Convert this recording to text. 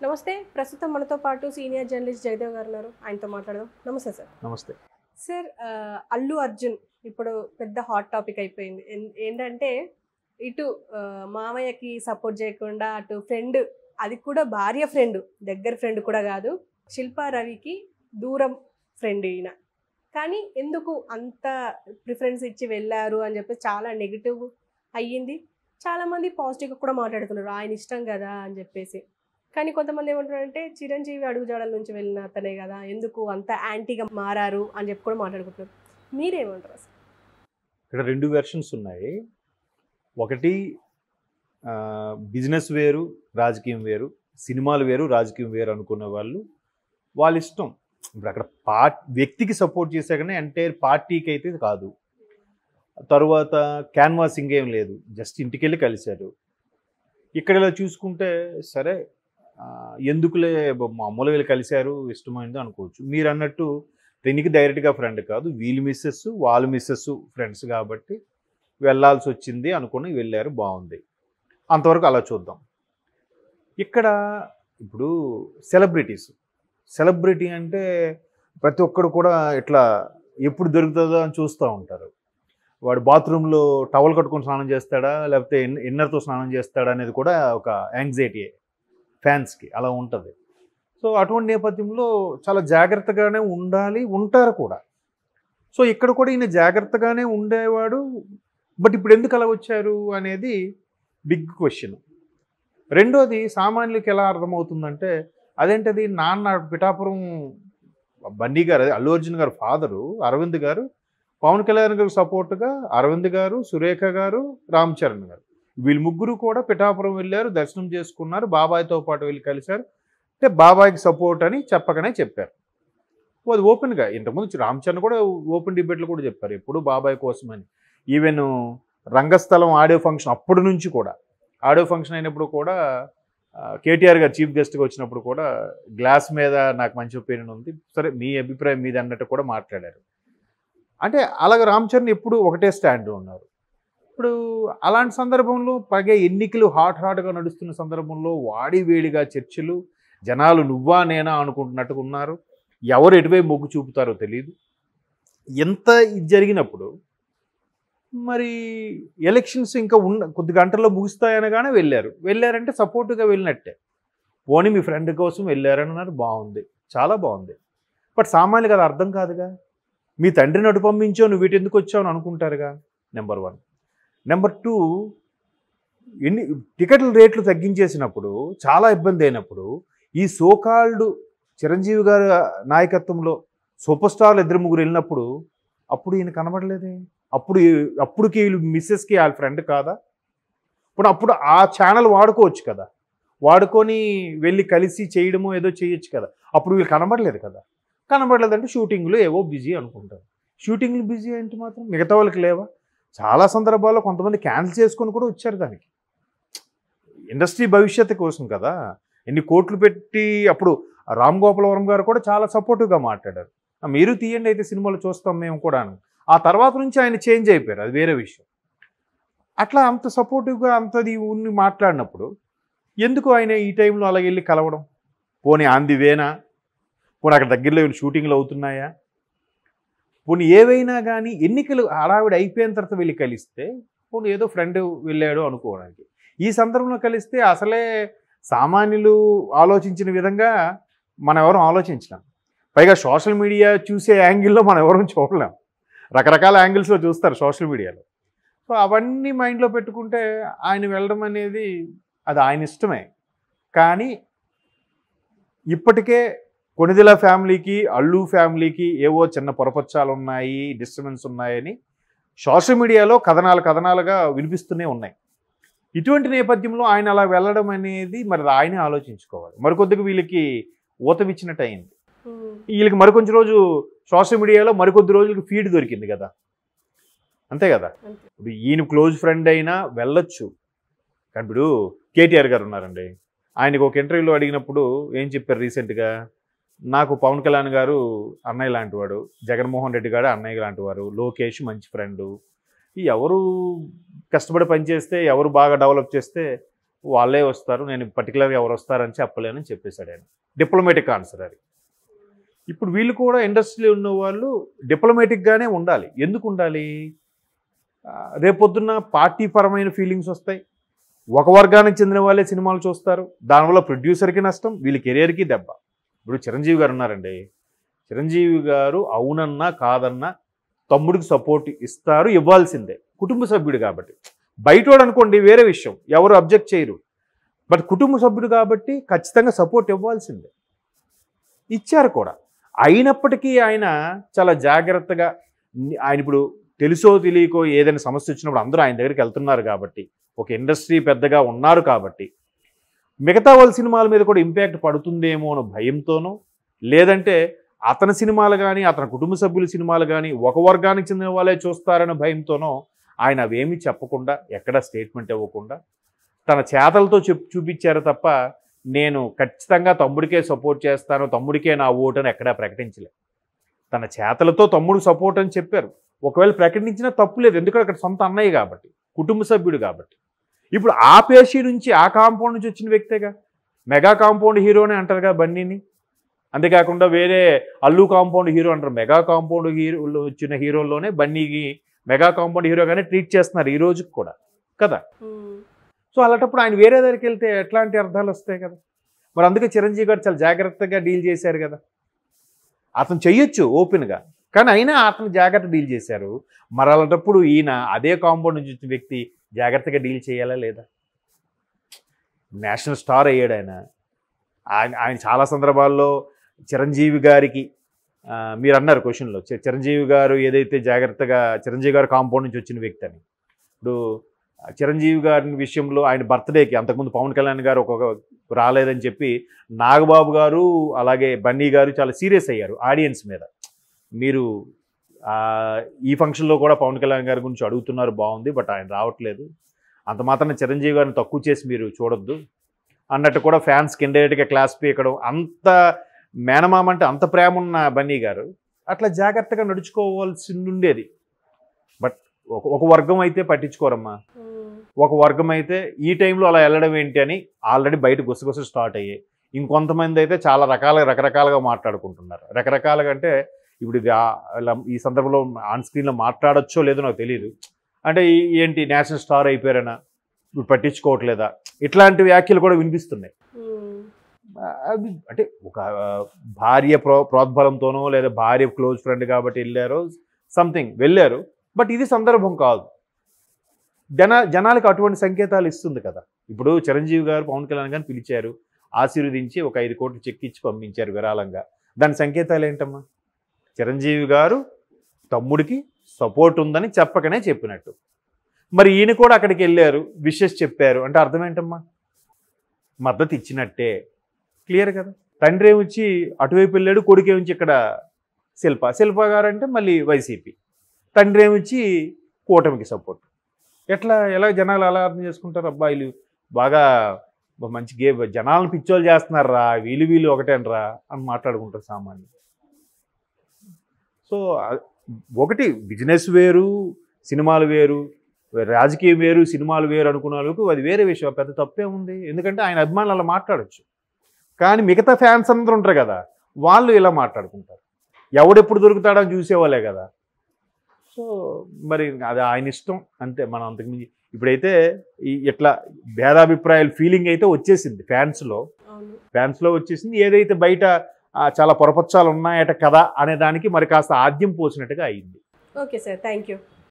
నమస్తే. ప్రస్తుతం మనతో పాటు సీనియర్ జర్నలిస్ట్ జయదేవ్ గారు ఉన్నారు. ఆయనతో మాట్లాడదాం. నమస్తే సార్. నమస్తే. సార్ అల్లు అర్జున్ ఇప్పుడు పెద్ద హాట్ టాపిక్ అయిపోయింది. ఏంటంటే ఇటు మామయ్యకి సపోర్ట్ చేయకుండా అటు ఫ్రెండ్, అది కూడా భార్య ఫ్రెండ్, దగ్గర ఫ్రెండ్ కూడా కాదు, శిల్పా రవికి దూరం ఫ్రెండ్ ఈయన. కానీ ఎందుకు అంత ప్రిఫరెన్స్ ఇచ్చి వెళ్ళారు అని చెప్పి చాలా నెగిటివ్ అయ్యింది. చాలామంది పాజిటివ్గా కూడా మాట్లాడుతున్నారు, ఆయన ఇష్టం కదా అని చెప్పేసి. కానీ కొంతమంది ఏమంటారంటే చిరంజీవి అడుగుజాడల నుంచి వెళ్ళిన అతనే కదా, ఎందుకు అంత యాంటీగా మారారు అని చెప్పి కూడా మాట్లాడుకుంటున్నారు. మీరేమంటారు అసలు? ఇక్కడ 2 వెర్షన్స్ ఉన్నాయి. ఒకటి బిజినెస్ వేరు, రాజకీయం వేరు, సినిమాలు వేరు, రాజకీయం వేరు అనుకున్న వాళ్ళు వాళ్ళ ఇష్టం. ఇప్పుడు అక్కడ వ్యక్తికి సపోర్ట్ చేశాకనే ఎంటైర్ పార్టీకి అయితే కాదు. తరువాత క్యాన్వాసింగ్ ఏం లేదు, జస్ట్ ఇంటికెళ్ళి కలిశారు. ఇక్కడ ఇలా చూసుకుంటే సరే ఎందుకులే మామూలుగా వీళ్ళు కలిశారు ఇష్టమైంది అనుకోవచ్చు. మీరు అన్నట్టు దీనికి డైరెక్ట్గా ఫ్రెండ్ కాదు, వీళ్ళు మిస్సెస్ వాళ్ళు మిస్సెస్ ఫ్రెండ్స్ కాబట్టి వెళ్ళాల్సి వచ్చింది అనుకుని వెళ్ళారు, బాగుంది. అంతవరకు అలా చూద్దాం. ఇక్కడ ఇప్పుడు సెలబ్రిటీ అంటే ప్రతి ఒక్కరు కూడా ఇట్లా ఎప్పుడు దొరుకుతుందో అని చూస్తూ ఉంటారు. వాడు బాత్రూంలో టవల్ కట్టుకొని స్నానం చేస్తాడా లేకపోతే ఇన్నర్తో స్నానం చేస్తాడా అనేది కూడా ఒక యాంగ్జైటీయే ఫ్యాన్స్కి, అలా ఉంటుంది. సో అటువంటి నేపథ్యంలో చాలా జాగ్రత్తగానే ఉండాలి, ఉంటారు కూడా. సో ఇక్కడ కూడా ఈయన జాగ్రత్తగానే ఉండేవాడు. బట్ ఇప్పుడు ఎందుకు అలా వచ్చారు అనేది బిగ్ క్వశ్చన్. రెండోది సామాన్యులకి ఎలా అర్థమవుతుందంటే, అదేంటది నాన్న పిఠాపురం బండి గారు, అదే అల్లు అర్జున్ గారు ఫాదరు అరవింద్ గారు పవన్ కళ్యాణ్ గారికి సపోర్ట్గా అరవింద్ గారు, సురేఖ గారు, రామ్ చరణ్ గారు, వీళ్ళు ముగ్గురు కూడా పిఠాపురం వెళ్ళారు, దర్శనం చేసుకున్నారు, బాబాయ్తో పాటు వెళ్ళి కలిశారు. అంటే బాబాయ్కి సపోర్ట్ అని చెప్పకనే చెప్పారు. అది ఓపెన్గా ఇంతకుముందు రామ్ చరణ్ కూడా ఓపెన్ డిబేట్లు కూడా చెప్పారు ఎప్పుడు బాబాయ్ కోసమని. ఈవెన్ రంగస్థలం ఆడియో ఫంక్షన్ అప్పటి నుంచి కూడా, ఆడియో ఫంక్షన్ అయినప్పుడు కూడా కేటీఆర్ గారు చీఫ్ గెస్ట్గా వచ్చినప్పుడు కూడా గ్లాస్ మీద నాకు మంచి ఒపీనియన్ ఉంది, సరే మీ అభిప్రాయం మీది అన్నట్టు కూడా మాట్లాడారు. అంటే అలాగే రామ్ చరణ్ ఎప్పుడు ఒకటే స్టాండ్ ఉన్నారు. ఇప్పుడు అలాంటి సందర్భంలో పైగా ఎన్నికలు హాట్గా నడుస్తున్న సందర్భంలో వాడి వేడిగా చర్చలు, జనాలు నువ్వా నేనా అనుకుంటున్నట్టుగా ఉన్నారు. ఎవరు ఎటువైపు మొగ్గు చూపుతారో తెలియదు. ఎంత ఇది జరిగినప్పుడు మరి ఎలక్షన్స్ ఇంకా కొద్ది గంటల్లో ముగుస్తాయనగానే వెళ్ళారంటే సపోర్టుగా వెళ్ళినట్టే. పోనీ మీ ఫ్రెండ్ కోసం వెళ్ళారన్నారు, బాగుంది, చాలా బాగుంది. బట్ సామాన్యులు కదా అర్థం కాదుగా. మీ తండ్రిని అటు పంపించావు, నువ్వు వీటి ఎందుకు వచ్చావు అని అనుకుంటారుగా, నెంబర్ 1. నెంబర్ 2, టికెట్ల రేట్లు తగ్గించేసినప్పుడు చాలా ఇబ్బంది అయినప్పుడు ఈ సోకాల్డ్ చిరంజీవి గారి నాయకత్వంలో సూపర్ స్టార్లు 2-3 వెళ్ళినప్పుడు అప్పుడు ఈయన కనబడలేదే. అప్పుడుకి వీళ్ళు మిస్సెస్కి వాళ్ళ ఫ్రెండ్ కాదా? అప్పుడు ఆ ఛానల్ వాడుకోవచ్చు కదా, వాడుకొని వెళ్ళి కలిసి చేయడమో ఏదో చేయొచ్చు కదా. అప్పుడు వీళ్ళు కనబడలేదు కదా. కనబడలేదంటే షూటింగ్లు ఏవో బిజీ అనుకుంటారు. షూటింగ్లు బిజీ అంటే మాత్రం మిగతా వాళ్ళకి లేవా? చాలా సందర్భాల్లో కొంతమంది క్యాన్సిల్ చేసుకొని కూడా వచ్చారు. దానికి ఇండస్ట్రీ భవిష్యత్తు కోసం కదా, ఎన్ని కోట్లు పెట్టి. అప్పుడు రామ్ గోపాలవరం గారు కూడా చాలా సపోర్టివ్గా మాట్లాడారు, మీరు తీయండి అయితే సినిమాలు చూస్తాం మేము కూడా. ఆ తర్వాత నుంచి ఆయన చేంజ్ అయిపోయారు, అది వేరే విషయం. అట్లా అంత సపోర్టివ్గా అంతది ఉన్ని మాట్లాడినప్పుడు ఎందుకు ఆయన ఈ టైంలో అలాగ వెళ్ళి కలవడం? పోనీ ఆంది వేనా? పోనీ అక్కడ దగ్గరలో షూటింగ్లు అవుతున్నాయా? పోనీ ఏవైనా కానీ ఎన్నికలు హడావిడి అయిపోయిన తర్వాత వెళ్ళి కలిస్తే పోనీ ఏదో ఫ్రెండ్ వెళ్ళాడు అనుకోవడానికి. ఈ సందర్భంలో కలిస్తే అసలే సామాన్యులు ఆలోచించిన విధంగా మనం ఎవరం ఆలోచించలేం. పైగా సోషల్ మీడియా చూసే యాంగిల్లో మనం ఎవరం చూడలేం. రకరకాల యాంగిల్స్లో చూస్తారు సోషల్ మీడియాలో. సో అవన్నీ మైండ్లో పెట్టుకుంటే ఆయన వెళ్ళడం అనేది అది ఆయన ఇష్టమే. కానీ ఇప్పటికే కొణిదెల ఫ్యామిలీకి, అల్లు ఫ్యామిలీకి ఏవో చిన్న పొరపచ్చాలు ఉన్నాయి, డిస్టర్బెన్స్ ఉన్నాయని సోషల్ మీడియాలో కథనాలుగా వినిపిస్తూనే ఉన్నాయి. ఇటువంటి నేపథ్యంలో ఆయన అలా వెళ్ళడం అనేది మరి ఆయనే ఆలోచించుకోవాలి. మరికొద్దిగా వీళ్ళకి ఊతమిచ్చినట్టు అయింది. వీళ్ళకి మరికొంచెం రోజు సోషల్ మీడియాలో మరికొద్ది రోజులకి ఫీడ్ దొరికింది కదా, అంతే కదా. ఇప్పుడు ఈయన క్లోజ్ ఫ్రెండ్ అయినా వెళ్ళొచ్చు. కానీ ఇప్పుడు కేటీఆర్ గారు ఉన్నారండి, ఆయనకు ఒక ఇంటర్వ్యూలో అడిగినప్పుడు ఏం చెప్పారు రీసెంట్గా, నాకు పవన్ కళ్యాణ్ గారు అన్నయ్య లాంటివాడు, జగన్మోహన్ రెడ్డి గారు అన్నయ్య లాంటివారు, లోకేష్ మంచి ఫ్రెండు, ఎవరు కష్టపడి పనిచేస్తే ఎవరు బాగా డెవలప్ చేస్తే వాళ్ళే వస్తారు, నేను పర్టికులర్గా ఎవరు వస్తారని చెప్పలేనని చెప్పేశాడు ఆయన. డిప్లొమాటిక్ ఆన్సర్ అది. ఇప్పుడు వీళ్ళు కూడా ఇండస్ట్రీలో ఉన్న వాళ్ళు డిప్లొమాటిక్గానే ఉండాలి. ఎందుకు ఉండాలి? రేపొద్దున్న పార్టీ పరమైన ఫీలింగ్స్ వస్తాయి. ఒక వర్గానికి చెందిన వాళ్ళే సినిమాలు చూస్తారు, దానివల్ల ప్రొడ్యూసర్కి నష్టం, వీళ్ళ కెరియర్కి దెబ్బ. ఇప్పుడు చిరంజీవి గారు ఉన్నారండి, చిరంజీవి గారు అవునన్నా కాదన్నా తమ్ముడికి సపోర్ట్ ఇస్తారు, ఇవ్వాల్సిందే, కుటుంబ సభ్యుడు కాబట్టి. బయటోడు అనుకోండి వేరే విషయం, ఎవరు అబ్జెక్ట్ చేయరు, బట్ కుటుంబ సభ్యుడు కాబట్టి ఖచ్చితంగా సపోర్ట్ ఇవ్వాల్సిందే. ఇచ్చారు కూడా. అయినప్పటికీ ఆయన చాలా జాగ్రత్తగా, ఆయన ఇప్పుడు తెలుసో తెలియకో ఏదైనా సమస్య వచ్చినప్పుడు అందరూ ఆయన దగ్గరికి వెళ్తున్నారు కాబట్టి, ఒక ఇండస్ట్రీ పెద్దగా ఉన్నారు కాబట్టి, మిగతా వాళ్ళ సినిమాల మీద కూడా ఇంపాక్ట్ పడుతుందేమో అన్న భయంతోనో, లేదంటే అతని సినిమాలు కానీ అతని కుటుంబ సభ్యుల సినిమాలు కానీ ఒక వర్గానికి చెందిన వాళ్ళే చూస్తారన్న భయంతోనో ఆయన అవేమీ చెప్పకుండా, ఎక్కడా స్టేట్మెంట్ ఇవ్వకుండా తన చేతలతో చూపించారు తప్ప, నేను ఖచ్చితంగా తమ్ముడికే సపోర్ట్ చేస్తాను, తమ్ముడికే నా ఓటు అని ఎక్కడా ప్రకటించలేదు. తన చేతలతో తమ్ముడు సపోర్ట్ అని చెప్పారు. ఒకవేళ ప్రకటించినా తప్పు లేదు, ఎందుకంటే అక్కడ సొంత అన్నయ్య కాబట్టి, కుటుంబ సభ్యుడు కాబట్టి. ఇప్పుడు ఆ పేషి నుంచి, ఆ కాంపౌండ్ నుంచి వచ్చిన వ్యక్తేగా. మెగా కాంపౌండ్ హీరోనే అంటారుగా బన్నీని. అంతేకాకుండా వేరే అల్లు కాంపౌండ్ హీరో అంటారు. మెగా కాంపౌండ్ హీరోలో వచ్చిన హీరోల్లోనే బన్నీకి మెగా కాంపౌండ్ హీరోగానే ట్రీట్ చేస్తున్నారు ఈ రోజుకి కూడా కదా. సో అలాంటప్పుడు ఆయన వేరే దగ్గరికి వెళ్తే ఎట్లాంటి అర్థాలు వస్తాయి కదా. మరి అందుకే చిరంజీవి గారు చాలా జాగ్రత్తగా డీల్ చేశారు కదా. అతను చెయ్యొచ్చు ఓపెన్గా, కానీ అయినా అతను జాగ్రత్త డీల్ చేశారు. మరి అలాంటప్పుడు ఈయన అదే కాంపౌండ్ నుంచి వచ్చిన వ్యక్తి జాగ్రత్తగా డీల్ చేయాలా లేదా? నేషనల్ స్టార్ అయ్యాడు ఆయన. ఆయన చాలా సందర్భాల్లో చిరంజీవి గారికి, మీరు అన్నారు క్వశ్చన్లో, చిరంజీవి గారు ఏదైతే జాగ్రత్తగా, చిరంజీవి గారు కాంపౌండ్ నుంచి వచ్చిన వ్యక్తి అని. ఇప్పుడు చిరంజీవి గారి విషయంలో ఆయన బర్త్డేకి అంతకుముందు పవన్ కళ్యాణ్ గారు రాలేదని చెప్పి నాగబాబు గారు అలాగే బన్నీ గారు చాలా సీరియస్ అయ్యారు ఆడియన్స్ మీద. మీరు ఈ ఫంక్షన్లో కూడా పవన్ కళ్యాణ్ గారి గురించి అడుగుతున్నారు, బాగుంది, బట్ ఆయన రావట్లేదు, అంత మాత్రం చిరంజీవి గారిని తక్కువ చేసి మీరు చూడొద్దు అన్నట్టు కూడా ఫ్యాన్స్కి ఇండైరెక్ట్గా క్లాస్ పీకడం. అంత మేనమామ అంటే అంత ప్రేమ ఉన్న బన్నీ గారు అట్లా జాగ్రత్తగా నడుచుకోవాల్సి ఉండేది. బట్ ఒక వర్గం అయితే పట్టించుకోరమ్మా, ఒక వర్గం అయితే ఈ టైంలో అలా వెళ్ళడం ఏంటి అని ఆల్రెడీ బయట గుసగుస స్టార్ట్ అయ్యాయి. ఇంకొంతమంది అయితే చాలా రకరకాలుగా మాట్లాడుకుంటున్నారు. రకరకాలుగా అంటే ఇప్పుడు ఈ సందర్భంలో ఆన్ స్క్రీన్లో మాట్లాడచ్చో లేదో నాకు తెలియదు. అంటే ఏంటి నేషనల్ స్టార్ అయిపోయారనా, ఇప్పుడు పట్టించుకోవట్లేదా, ఇట్లాంటి వ్యాఖ్యలు కూడా వినిపిస్తున్నాయి. అది అంటే ఒక భార్య ప్రోద్బలంతోనో లేదా భార్య క్లోజ్ ఫ్రెండ్ కాబట్టి వెళ్ళారో సంథింగ్ వెళ్ళారు, బట్ ఇది సందర్భం కాదు. జనాలకు అటువంటి సంకేతాలు ఇస్తుంది కదా. ఇప్పుడు చిరంజీవి గారు పవన్ కళ్యాణ్ గారిని పిలిచారు, ఆశీర్వదించి ఒక 5 కోట్లు చెక్ ఇచ్చి పంపించారు విరాళంగా. దాని సంకేతాలు ఏంటమ్మా? చిరంజీవి గారు తమ్ముడికి సపోర్ట్ ఉందని చెప్పకనే చెప్పినట్టు. మరి ఈయన కూడా అక్కడికి వెళ్ళారు, విషెస్ చెప్పారు అంటే అర్థం ఏంటమ్మా? మద్దతు ఇచ్చినట్టే, క్లియర్ కదా. తండ్రి ఏమొచ్చి అటువైపు వెళ్ళాడు, కొడుకు ఏమొచ్చి ఇక్కడ శిల్ప గారు అంటే మళ్ళీ వైసీపీ, తండ్రి ఏమొచ్చి కూటమికి సపోర్ట్. ఎలా జనాలు అలా అర్థం చేసుకుంటారు? అబ్బాయిలు బాగా మంచి జనాలను పిచ్చోళ్ళు చేస్తున్నారా, వీళ్ళు ఒకటేనరా అని మాట్లాడుకుంటారు సామాన్యులు. సో ఒకటి బిజినెస్ వేరు, సినిమాలు వేరు, రాజకీయం వేరు, సినిమాలు వేరు అనుకున్న వాళ్ళకు అది వేరే విషయం, పెద్ద తప్పే ఉంది. ఎందుకంటే ఆయన అభిమానులు అలా మాట్లాడచ్చు, కానీ మిగతా ఫ్యాన్స్ అందరూ ఉంటారు కదా, వాళ్ళు ఇలా మాట్లాడుకుంటారు. ఎవడెప్పుడు దొరుకుతాడని చూసేవాళ్ళే కదా. సో మరి అది ఆయన ఇష్టం అంతే. మనం అంతకుమించి ఇప్పుడైతే ఇట్లా భేదాభిప్రాయాలు ఫీలింగ్ అయితే వచ్చేసింది ఫ్యాన్స్లో వచ్చేసింది. ఏదైతే బయట చాలా పొరపచ్చాలు ఉన్నాయట కదా అనే దానికి మరి కాస్త ఆద్యం పోసినట్టుగా అయింది. Okay sir, thank you.